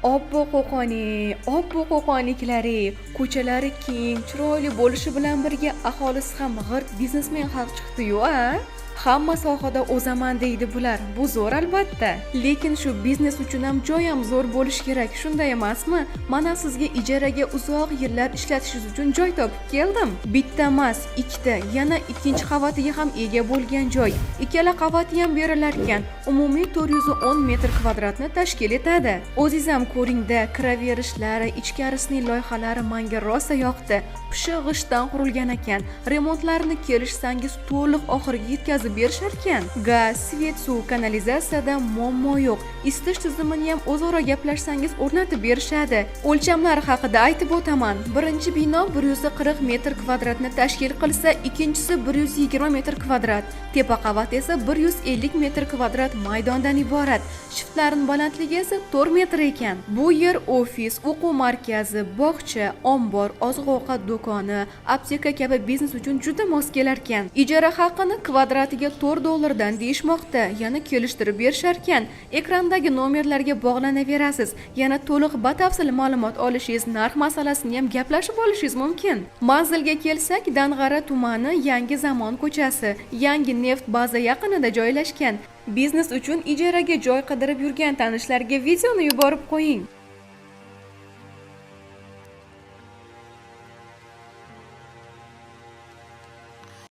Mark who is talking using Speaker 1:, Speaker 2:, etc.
Speaker 1: Obbo qo'qoniklari, ko'chalari keng, chiroyli bo'lishi bilan birga aholisi ham g'irt biznesmen xalq chiqdi-yu, a? Hamma sohada o'zaman deydi bular. Bu zo'r albatta. Lekin shu biznes uchun ham joy ham zo'r bo'lishi kerak, shunday emasmi? Mana sizga ijaraga uzoq yillar ishlatishingiz uchun joy topib keldim. Bitta emas, ikkita, yana ikkinchi qavatiga ham ega bo'lgan joy. Ikkala qavati ham berilar ekan. Umumiy 410 metr kvadratni tashkil etadi. O'zingiz ham ko'ring-da, kiraverishlari, ichkarisining loyihalari menga rosa yoqdi. Pishig'ishdan qurilgan ekan. Remontlarini kelishsangiz to'liq oxiriga yetkazib berishar ekan. Gaz, svet, suv, kanalizatsiyada muammo yo'q. Isitish tizimini ham o'zaro gaplashsangiz o'rnatib berishadi. O'lchamlari haqida aytib o'taman. Birinchi bino 140 metr kvadratni tashkil qilsa, ikkinchisi 120 metr kvadrat. Tepa qavat esa 150 metr kvadrat maydondan iborat. Shiftlarning balandligi esa 4 metr ekan. Bu yer ofis, o'quv markazi, bog'cha, ombor, oziq-ovqat do'koni, apteka kabi biznes uchun juda mos kelar ekan. Ijara haqini kvadratiga $4 deyishmoqda. Yana kelishtirib berishar ekan. Ekrandagi nomerlarga bog'lanaverasiz. Yana to'liq batafsil ma'lumot olishingiz, narx masalasini ham gaplashib olishingiz mumkin. Manzilga kelsak, Dang'ara tumani Yangi Zamon ko'chasi, Yangi neft baza yaqinida joylashgan. Biznes uchun ijaraga joy qidirib yurgan tanishlarga videoni yuborib qo'ying.